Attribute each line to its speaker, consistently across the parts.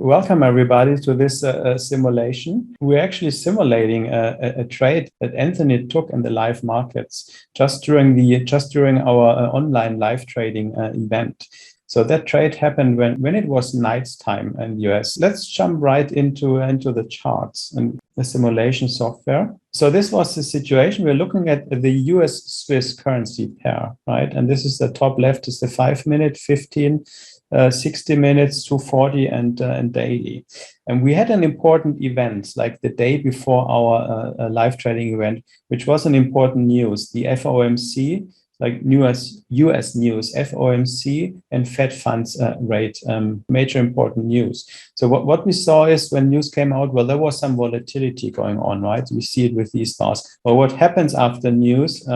Speaker 1: Welcome everybody to this simulation. We're actually simulating a trade that Anthony took in the live markets just during our online live trading event. So that trade happened when it was nighttime in the US. Let's jump right into the charts and the simulation software. So this was the situation. We're looking at the US Swiss currency pair, right? And this is the top left is the 5-minute, 15, 60 minutes, 240 and daily. And we had an important event like the day before our live trading event, which was an important news, the FOMC, like US news, FOMC and Fed funds rate, major important news. So what we saw is when news came out, well, there was some volatility going on, right? We see it with these stars. Well, what happens after news,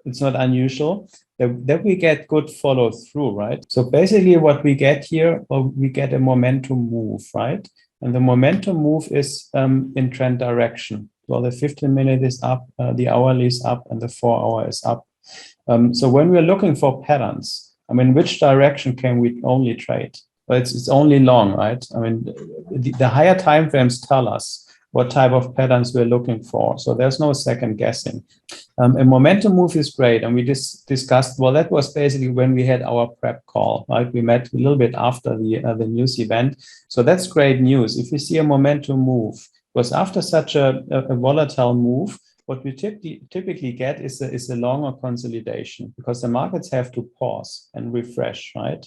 Speaker 1: it's not unusual that we get good follow through, right? So basically what we get here, well, we get a momentum move, right? And the momentum move is in trend direction. Well, the 15-minute is up, the hourly is up, and the 4-hour is up. So when we're looking for patterns, I mean, which direction can we only trade? Well, it's only long, right? I mean, the higher time frames tell us what type of patterns we're looking for. So there's no second guessing. A momentum move is great. And we discussed, well, that was basically when we had our prep call, right? We met a little bit after the news event. So that's great news. If we see a momentum move, because after such a volatile move, what we typically get is a longer consolidation because the markets have to pause and refresh, right?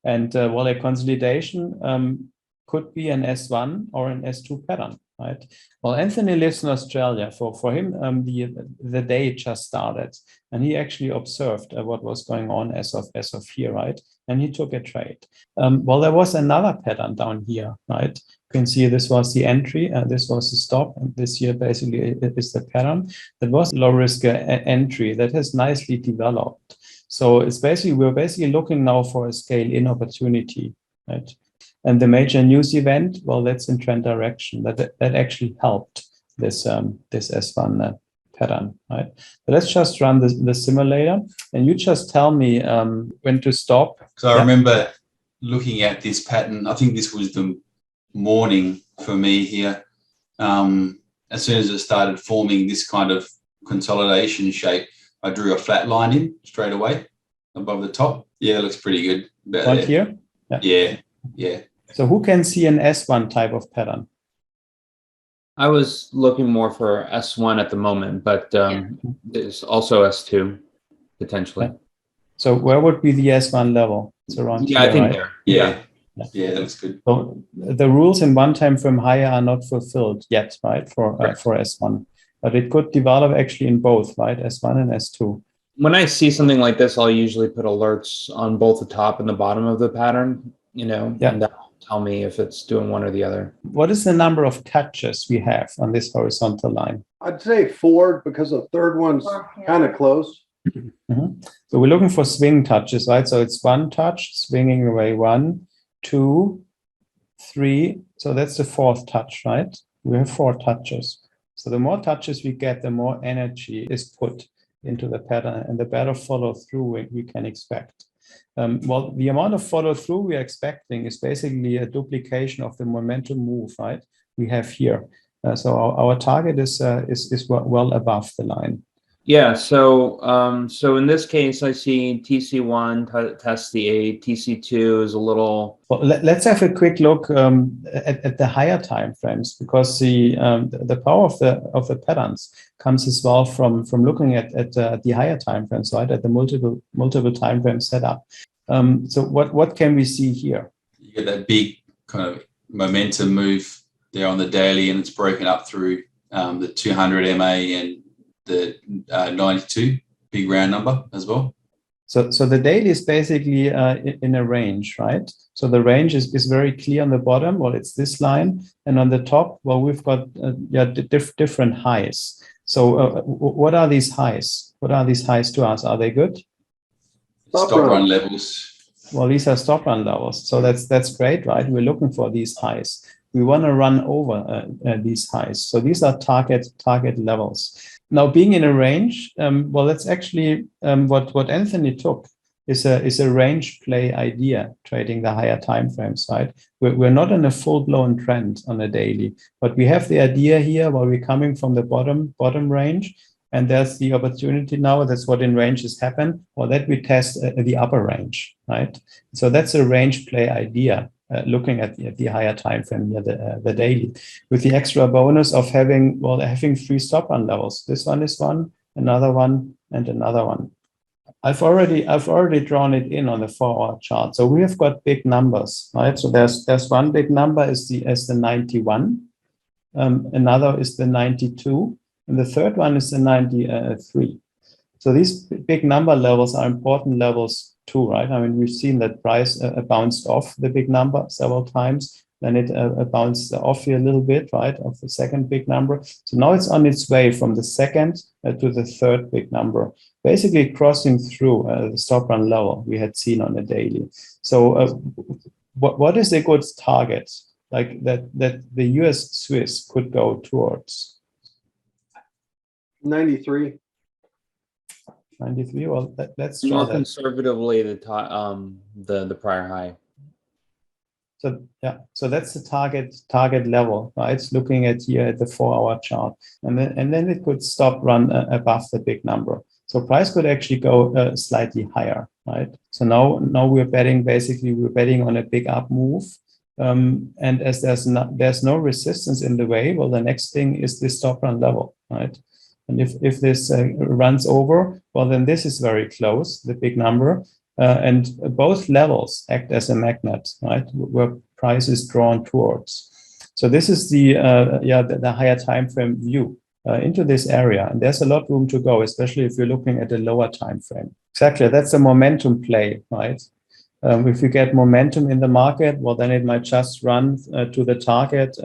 Speaker 1: And well, a consolidation could be an S1 or an S2 pattern, right? Well, Anthony lives in Australia. For him, the day just started, and he actually observed what was going on as of here, right? And he took a trade. Well, there was another pattern down here, right? You can see this was the entry, this was the stop, and this here basically is the pattern. That was low risk entry that has nicely developed. So it's we're basically looking now for a scale in opportunity, right? And the major news event, well, that's in trend direction. That actually helped this S1 pattern, right? But let's just run the simulator, and you just tell me when to stop.
Speaker 2: So I remember looking at this pattern. I think this was the morning for me here. As soon as it started forming this kind of consolidation shape, I drew a flat line in straight away above the top. Yeah, it looks pretty good.
Speaker 1: Right here?
Speaker 2: Yeah.
Speaker 1: So who can see an S1 type of pattern?
Speaker 3: I was looking more for S1 at the moment, but there's also S2 potentially.
Speaker 1: Okay. So where would be the S1 level? It's around here,
Speaker 3: I think
Speaker 1: right?
Speaker 3: there.
Speaker 2: Yeah, that looks good.
Speaker 1: So the rules in one time frame higher are not fulfilled yet, right? For S1, but it could develop actually in both, right? S1 and S2.
Speaker 3: When I see something like this, I'll usually put alerts on both the top and the bottom of the pattern, and that'll tell me if it's doing one or the other.
Speaker 1: What is the number of touches we have on this horizontal line?
Speaker 4: I'd say 4 because the third one's kind of close.
Speaker 1: Mm-hmm. So we're looking for swing touches, right? So it's 1 touch, swinging away 1, 2, 3. So that's the 4th touch, right? We have 4 touches. So the more touches we get, the more energy is put into the pattern and the better follow through we can expect. Well, the amount of follow through we are expecting is basically a duplication of the momentum move, right? We have here. So our target is well above the line.
Speaker 3: Yeah. So in this case, I see TC1 test the 8. TC2 is a little.
Speaker 1: Well, let's have a quick look at the higher time frames because the power of the patterns comes as well from looking at the higher time frames, right? At the multiple time frame setup. So what can we see here?
Speaker 2: You get that big kind of momentum move there on the daily, and it's broken up through the 200 MA and the 92 big round number as well.
Speaker 1: So the daily is basically in a range, right? So the range is very clear on the bottom. Well, it's this line, and on the top, well, we've got different highs. So what are these highs? What are these highs to us? Are they good?
Speaker 2: Stop run levels.
Speaker 1: Well, these are stop run levels. So that's great, right? We're looking for these highs. We want to run over these highs. So these are target levels. Now, being in a range, well, that's actually what Anthony took. is a range play idea, trading the higher time frames, right? We're not in a full-blown trend on a daily, but we have the idea here where we're coming from the bottom range, and there's the opportunity now. That's what in ranges happen, or that we test the upper range, right? So that's a range play idea, looking at the higher time frame here, the daily, with the extra bonus of having 3 stop run levels. This one is one, another one, and another one. I've already drawn it in on the 4-hour chart. So we have got big numbers, right? So there's one big number is the 91. Another is the 92. And the third one is the 93. So these big number levels are important levels too, right? I mean, we've seen that price bounced off the big number several times. Then it bounced off here a little bit, right, of the second big number. So now it's on its way from the second to the third big number, basically crossing through the stop run level we had seen on the daily. So what is a good target, like that the US Swiss could go towards?
Speaker 4: 93.
Speaker 1: 93. Well, let's draw
Speaker 3: more
Speaker 1: that.
Speaker 3: conservatively the prior high.
Speaker 1: So yeah, so that's the target level, right? It's looking at here at the 4-hour chart, and then it could stop run above the big number. So price could actually go slightly higher, right? So now we're betting on a big up move. And as there's no resistance in the way, well, the next thing is the stop run level, right? And if this runs over, well, then this is very close, the big number. And both levels act as a magnet, right, where price is drawn towards. So this is the higher time frame view into this area, and there's a lot of room to go, especially if you're looking at a lower time frame. Exactly, that's a momentum play, right? If you get momentum in the market, well, then it might just run to the target,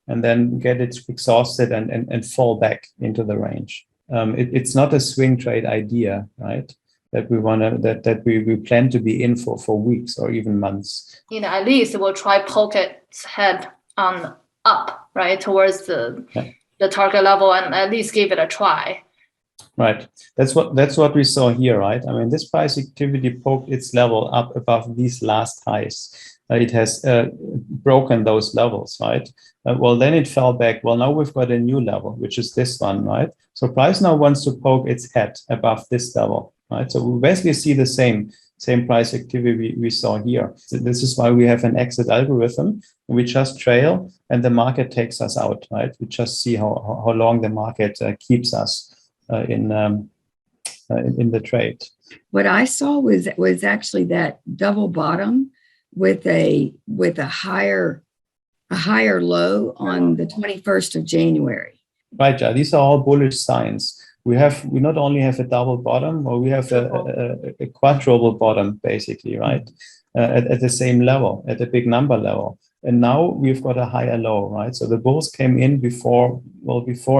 Speaker 1: and then get it exhausted and fall back into the range. It's not a swing trade idea, right? That we plan to be in for weeks or even months.
Speaker 5: At least we'll try poke its head on up, right, towards the target level, and at least give it a try.
Speaker 1: Right. That's what we saw here, right? I mean, this price activity poked its level up above these last highs. It has broken those levels, right? Well, then it fell back. Well, now we've got a new level, which is this one, right? So price now wants to poke its head above this level, right? So we basically see the same price activity we saw here. So this is why we have an exit algorithm. We just trail, and the market takes us out, right? We just see how long the market keeps us in the trade.
Speaker 6: What I saw was actually that double bottom with a higher low on the 21st of January.
Speaker 1: Right, yeah, these are all bullish signs. We not only have a double bottom, or we have a quadruple bottom, basically, right? At the same level, at the big number level. And now we've got a higher low, right? So the bulls came in before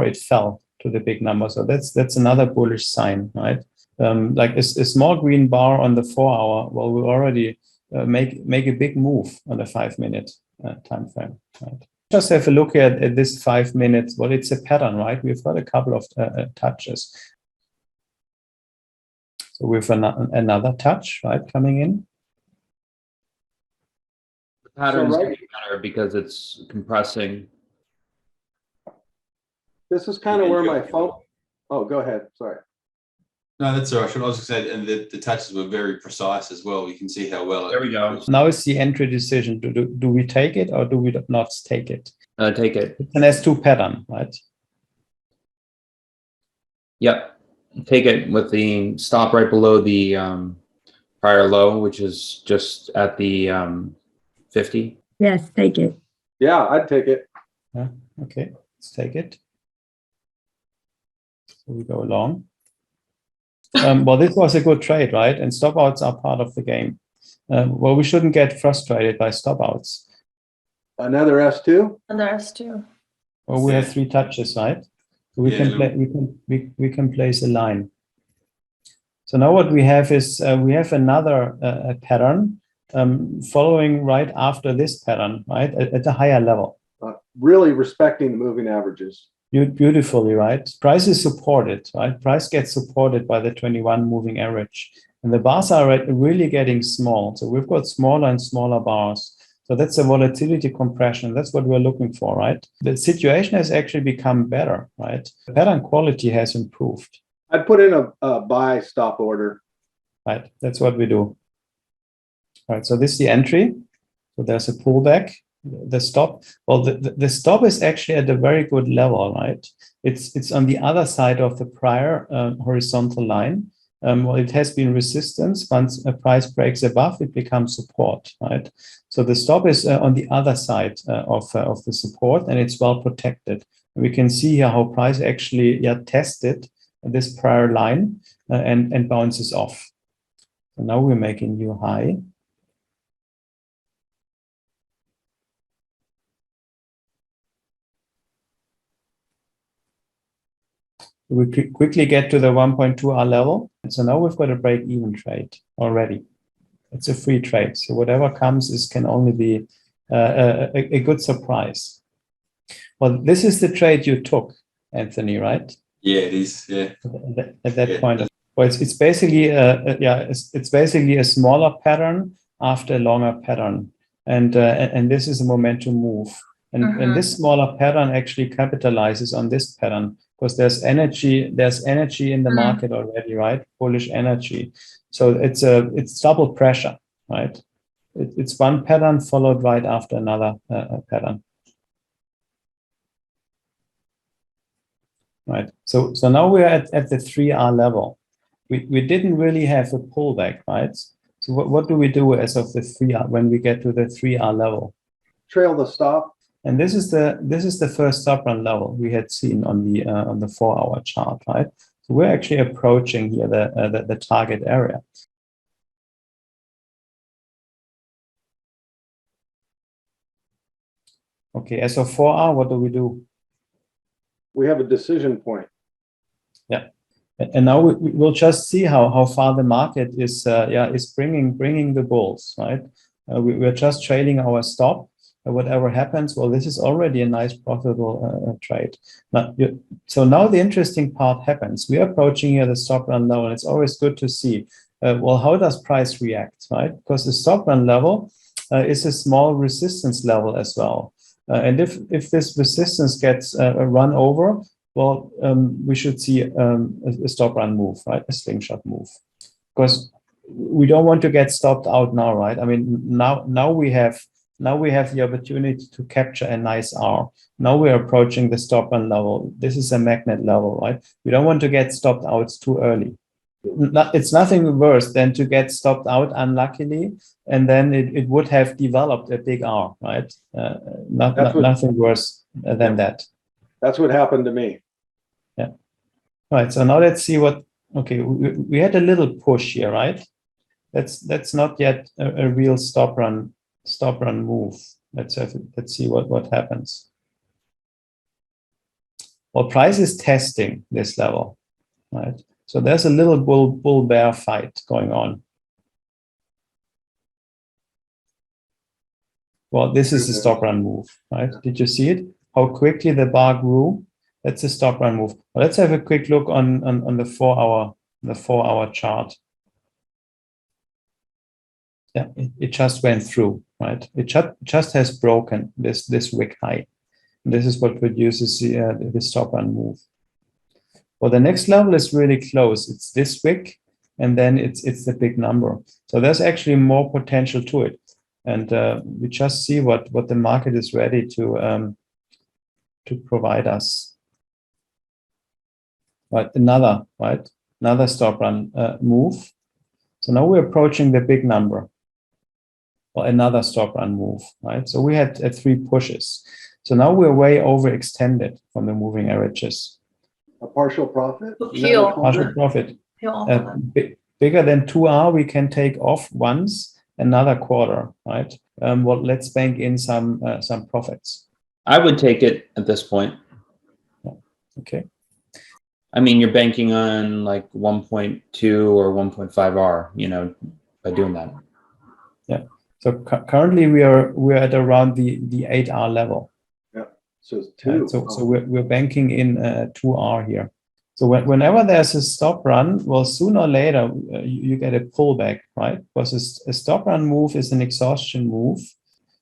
Speaker 1: it fell to the big number. So that's another bullish sign, right? Like a small green bar on the 4-hour, well, we already make a big move on the 5-minute time frame, right? Just have a look at this 5 minutes. Well, it's a pattern, right? We've got a couple of touches. So we've another touch, right, coming in.
Speaker 3: The pattern's getting better because it's compressing.
Speaker 4: This is kind of where my phone. Oh, go ahead. Sorry.
Speaker 2: No, that's all right. I was going to say, and the touches were very precise as well. You can see how well.
Speaker 3: There we go.
Speaker 1: Now it's the entry decision. Do we take it or do we not take it?
Speaker 3: Take it.
Speaker 1: It's an S2 pattern, right?
Speaker 3: Yep. Take it with the stop right below the prior low, which is just at the 50.
Speaker 6: Yes, take it.
Speaker 4: Yeah, I'd take it.
Speaker 1: Yeah. Okay, let's take it. So we go along. Well, this was a good trade, right? And stop outs are part of the game. Well, we shouldn't get frustrated by stop outs.
Speaker 4: Another S2?
Speaker 5: Another S2.
Speaker 1: Well, we have 3 touches, right? So we can place a line. So now what we have is we have another pattern following right after this pattern, right? At a higher level.
Speaker 4: Really respecting the moving averages.
Speaker 1: Beautifully, right? Price is supported, right? Price gets supported by the 21 moving average. And the bars are really getting small. So we've got smaller and smaller bars. So that's a volatility compression. That's what we're looking for, right? The situation has actually become better, right? The pattern quality has improved.
Speaker 4: I'd put in a buy stop order.
Speaker 1: Right, that's what we do. Right, so this is the entry. So there's a pullback. The stop. Well, the stop is actually at a very good level, right? It's on the other side of the prior horizontal line. Well, it has been resistance. Once a price breaks above, it becomes support, right? So the stop is on the other side of the support, and it's well protected. We can see here how price actually tested this prior line and bounces off. So now we're making new high. We quickly get to the 1.2R level. And so now we've got a break-even trade already. It's a free trade. So whatever comes can only be a good surprise. Well, this is the trade you took, Anthony, right?
Speaker 2: Yeah, it is. Yeah.
Speaker 1: At that point, well, it's basically it's basically a smaller pattern after a longer pattern, and this is a momentum move. And this smaller pattern actually capitalizes on this pattern because there's energy in the market already, right? Bullish energy. So it's double pressure, right? It's one pattern followed right after another pattern. Right. So now we're at the 3R level. We didn't really have a pullback, right? So what do we do as of the 3R when we get to the 3R level?
Speaker 4: Trail the stop.
Speaker 1: And this is the first stop run level we had seen on the 4-hour chart, right? So we're actually approaching here the target area. Okay, as of 4R, what do we do?
Speaker 4: We have a decision point.
Speaker 1: Yeah, and now we'll just see how far the market is bringing the bulls, right? We're just trading our stop. Whatever happens, well, this is already a nice profitable trade. So now the interesting part happens. We're approaching here the stop run level. And it's always good to see, well, how does price react, right? Because the stop run level is a small resistance level as well. And if this resistance gets run over, well, we should see a stop run move, right? A slingshot move, because we don't want to get stopped out now, right? I mean, now we have the opportunity to capture a nice R. Now we're approaching the stop run level. This is a magnet level, right? We don't want to get stopped out too early. It's nothing worse than to get stopped out unluckily, and then it would have developed a big R, right? Nothing worse than that.
Speaker 4: That's what happened to me.
Speaker 1: Yeah. Right. So now let's see what. Okay, we had a little push here, right? That's not yet a real stop run move. Let's see what happens. Well, price is testing this level, right? So there's a little bull bear fight going on. Well, this is the stop run move, right? Did you see it? How quickly the bar grew? That's a stop run move. Well, let's have a quick look on the 4-hour chart. Yeah, it just went through, right? It just has broken this wick high. And this is what produces the stop run move. Well, the next level is really close. It's this wick, and then it's the big number. So there's actually more potential to it, and we just see what the market is ready to provide us. Right, another stop run move. So now we're approaching the big number. Well, another stop run move, right? So we had 3 pushes. So now we're way overextended from the moving averages.
Speaker 4: A partial profit?
Speaker 1: Partial profit. Bigger than 2R, we can take off once another quarter, right? Well, let's bank in some profits.
Speaker 3: I would take it at this point.
Speaker 1: Okay.
Speaker 3: I mean, you're banking on like 1.2 or 1.5R, by doing that.
Speaker 1: Yeah. So currently we're at around the 8R level.
Speaker 4: Yeah. So it's 2.
Speaker 1: Right? So we're banking in 2R here. So whenever there's a stop run, well, sooner or later, you get a pullback, right? Because a stop run move is an exhaustion move.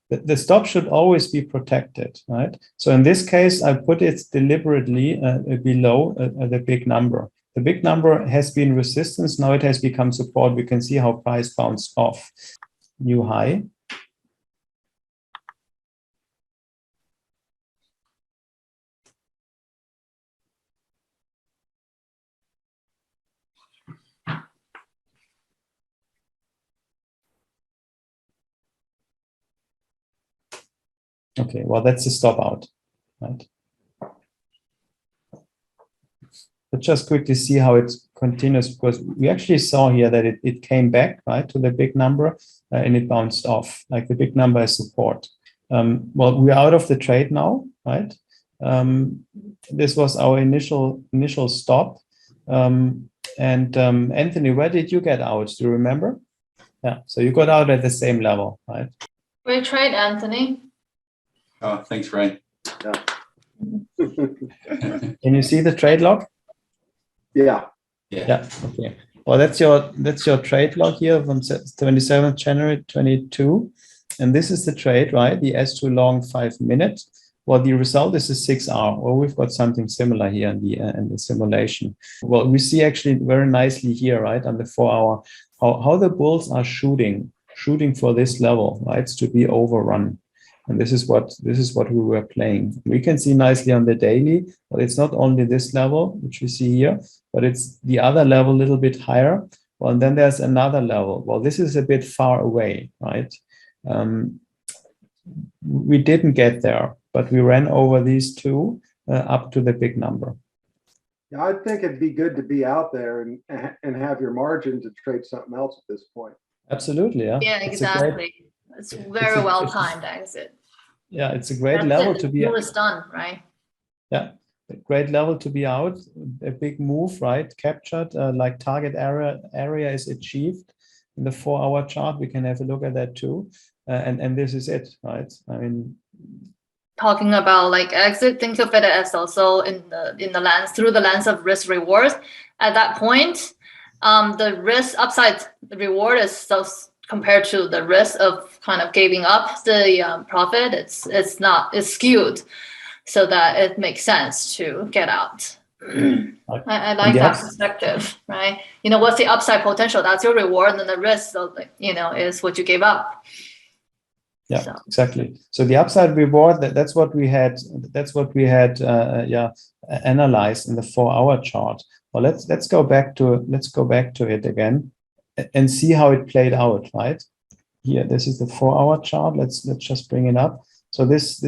Speaker 1: The stop should always be protected, right? So in this case, I put it deliberately below the big number. The big number has been resistance. Now it has become support. We can see how price bounced off. New high. Okay, well, that's a stop out, right? Let's just quickly see how it continues, because we actually saw here that it came back, right, to the big number and it bounced off, like the big number is support. Well, we're out of the trade now, right? This was our initial stop. Anthony, where did you get out? Do you remember? Yeah, so you got out at the same level, right?
Speaker 5: Great trade, Anthony.
Speaker 2: Oh, thanks, Ray.
Speaker 4: Yeah.
Speaker 1: Can you see the trade log?
Speaker 4: Yeah.
Speaker 1: Yeah. Okay. Well, that's your trade log here from 27th January 22, and this is the trade, right? The S2 long 5 minute. Well, the result is a 6R. Well, we've got something similar here in the simulation. Well, we see actually very nicely here, right, on the 4 hour, how the bulls are shooting for this level, right, to be overrun. And this is what we were playing. We can see nicely on the daily, but it's not only this level, which we see here, but it's the other level a little bit higher. Well, and then there's another level. Well, this is a bit far away, right? We didn't get there, but we ran over these two up to the big number.
Speaker 4: Yeah, I think it'd be good to be out there and have your margin to trade something else at this point.
Speaker 1: Absolutely, yeah.
Speaker 5: Yeah, exactly. It's very well timed exit.
Speaker 1: Yeah, it's a great level to be.
Speaker 5: Deal is done, right?
Speaker 1: Yeah, a great level to be out. A big move, right? Captured, like target area is achieved in the 4 hour chart. We can have a look at that too. And this is it, right? I mean,
Speaker 5: talking about like exit, think of it as also in the lens through the lens of risk reward. At that point, the risk upside reward is so compared to the risk of kind of giving up the profit. It's skewed, so that it makes sense to get out. I like that perspective, right? You know, what's the upside potential? That's your reward, and the risk, is what you gave up.
Speaker 1: Yeah, so. Exactly. So the upside reward, that's what we had. That's what we had. Analyzed in the 4 hour chart. Well, let's go back to it again and see how it played out. Right here, this is the 4 hour chart. Let's just bring it up. So this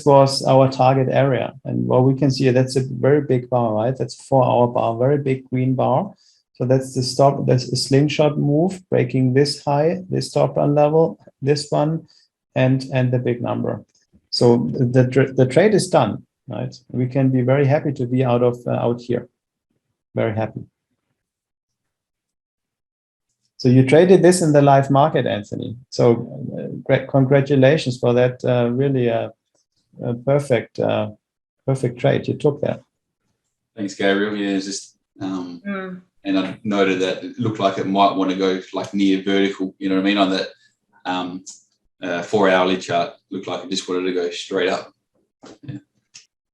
Speaker 1: was our target area, and what we can see, that's a very big bar, right? That's a 4 hour bar, very big green bar. So that's the stop. That's a slingshot move, breaking this high, this stop run level, this one, and the big number. So the trade is done, right? We can be very happy to be out here. Very happy. So you traded this in the live market, Anthony. So congratulations for that. Really a perfect trade you took there.
Speaker 2: Thanks, Gabriel. Yeah, it's just and I noted that it looked like it might want to go like near vertical. You know what I mean? On that 4 hourly chart, looked like it just wanted to go straight up. Yeah.